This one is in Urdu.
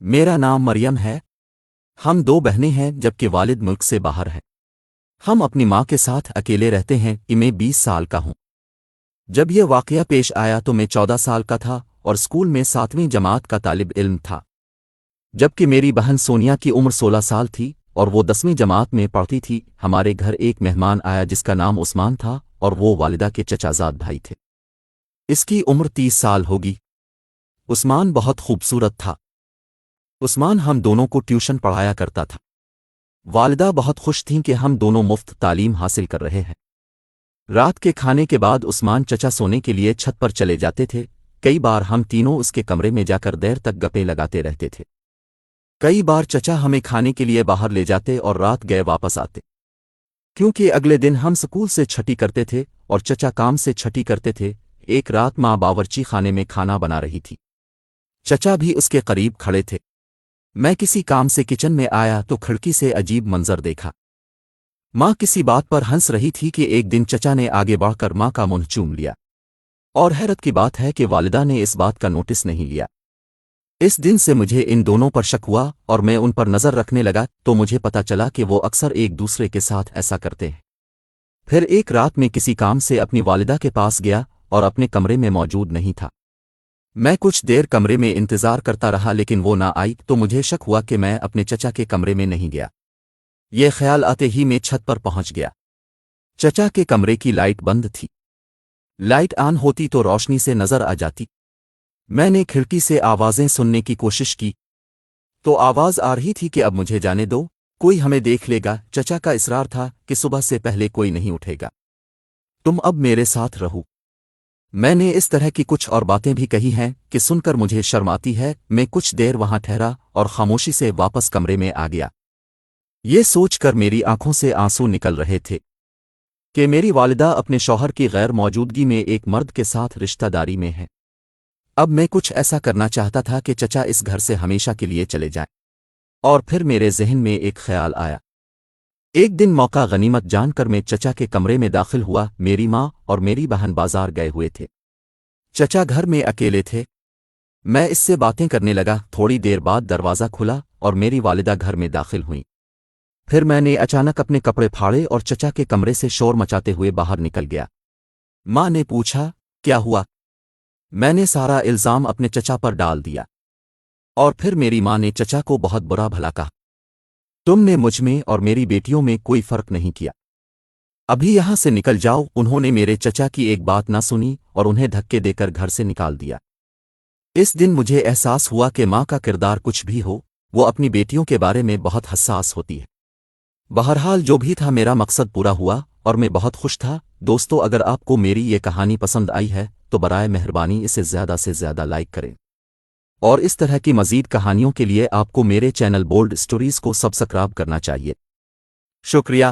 میرا نام مریم ہے۔ ہم دو بہنیں ہیں جبکہ والد ملک سے باہر ہیں۔ ہم اپنی ماں کے ساتھ اکیلے رہتے ہیں کہ میں 20 سال کا ہوں۔ جب یہ واقعہ پیش آیا تو میں 14 سال کا تھا اور اسکول میں 7ویں جماعت کا طالب علم تھا، جبکہ میری بہن سونیا کی عمر 16 سال تھی اور وہ 10ویں جماعت میں پڑھتی تھی۔ ہمارے گھر ایک مہمان آیا جس کا نام عثمان تھا اور وہ والدہ کے چچا زاد بھائی تھے۔ اس کی عمر 30 سال ہوگی۔ عثمان بہت خوبصورت تھا۔ عثمان ہم دونوں کو ٹیوشن پڑھایا کرتا تھا۔ والدہ بہت خوش تھیں کہ ہم دونوں مفت تعلیم حاصل کر رہے ہیں۔ رات کے کھانے کے بعد عثمان چچا سونے کے لیے چھت پر چلے جاتے تھے۔ کئی بار ہم تینوں اس کے کمرے میں جا کر دیر تک گپیں لگاتے رہتے تھے۔ کئی بار چچا ہمیں کھانے کے لیے باہر لے جاتے اور رات گئے واپس آتے، کیونکہ اگلے دن ہم سکول سے چھٹی کرتے تھے اور چچا کام سے چھٹی کرتے تھے۔ ایک رات ماں باورچی خانے میں کھانا بنا رہی تھی۔ چچا بھی اس کے قریب کھڑے تھے۔ میں کسی کام سے کچن میں آیا تو کھڑکی سے عجیب منظر دیکھا۔ ماں کسی بات پر ہنس رہی تھی کہ ایک دن چچا نے آگے بڑھ کر ماں کا منہ چوم لیا، اور حیرت کی بات ہے کہ والدہ نے اس بات کا نوٹس نہیں لیا۔ اس دن سے مجھے ان دونوں پر شک ہوا اور میں ان پر نظر رکھنے لگا تو مجھے پتا چلا کہ وہ اکثر ایک دوسرے کے ساتھ ایسا کرتے ہیں۔ پھر ایک رات میں کسی کام سے اپنی والدہ کے پاس گیا اور اپنے کمرے میں موجود نہیں تھا۔ میں کچھ دیر کمرے میں انتظار کرتا رہا لیکن وہ نہ آئی تو مجھے شک ہوا کہ میں اپنے چچا کے کمرے میں نہیں گیا۔ یہ خیال آتے ہی میں چھت پر پہنچ گیا۔ چچا کے کمرے کی لائٹ بند تھی۔ لائٹ آن ہوتی تو روشنی سے نظر آ جاتی۔ میں نے کھڑکی سے آوازیں سننے کی کوشش کی تو آواز آ رہی تھی کہ اب مجھے جانے دو، کوئی ہمیں دیکھ لے گا۔ چچا کا اصرار تھا کہ صبح سے پہلے کوئی نہیں اٹھے گا، تم اب میرے ساتھ رہو۔ میں نے اس طرح کی کچھ اور باتیں بھی کہی ہیں کہ سن کر مجھے شرم آتی ہے۔ میں کچھ دیر وہاں ٹھہرا اور خاموشی سے واپس کمرے میں آ گیا، یہ سوچ کر میری آنکھوں سے آنسو نکل رہے تھے کہ میری والدہ اپنے شوہر کی غیر موجودگی میں ایک مرد کے ساتھ رشتہ داری میں ہے۔ اب میں کچھ ایسا کرنا چاہتا تھا کہ چچا اس گھر سے ہمیشہ کے لیے چلے جائیں، اور پھر میرے ذہن میں ایک خیال آیا۔ ایک دن موقع غنیمت جان کر میں چچا کے کمرے میں داخل ہوا۔ میری ماں اور میری بہن بازار گئے ہوئے تھے، چچا گھر میں اکیلے تھے۔ میں اس سے باتیں کرنے لگا۔ تھوڑی دیر بعد دروازہ کھلا اور میری والدہ گھر میں داخل ہوئیں۔ پھر میں نے اچانک اپنے کپڑے پھاڑے اور چچا کے کمرے سے شور مچاتے ہوئے باہر نکل گیا۔ ماں نے پوچھا کیا ہوا؟ میں نے سارا الزام اپنے چچا پر ڈال دیا، اور پھر میری ماں نے چچا کو بہت برا بھلا کہا، تم نے مجھ میں اور میری بیٹیوں میں کوئی فرق نہیں کیا، ابھی یہاں سے نکل جاؤ۔ انہوں نے میرے چچا کی ایک بات نہ سنی اور انہیں دھکے دے کر گھر سے نکال دیا۔ اس دن مجھے احساس ہوا کہ ماں کا کردار کچھ بھی ہو، وہ اپنی بیٹیوں کے بارے میں بہت حساس ہوتی ہے۔ بہرحال جو بھی تھا میرا مقصد پورا ہوا اور میں بہت خوش تھا۔ دوستو، اگر آپ کو میری یہ کہانی پسند آئی ہے تو برائے مہربانی اسے زیادہ سے زیادہ لائک کریں، اور اس طرح کی مزید کہانیوں کے لیے آپ کو میرے چینل بولڈ سٹوریز کو سبسکرائب کرنا چاہیے۔ شکریہ۔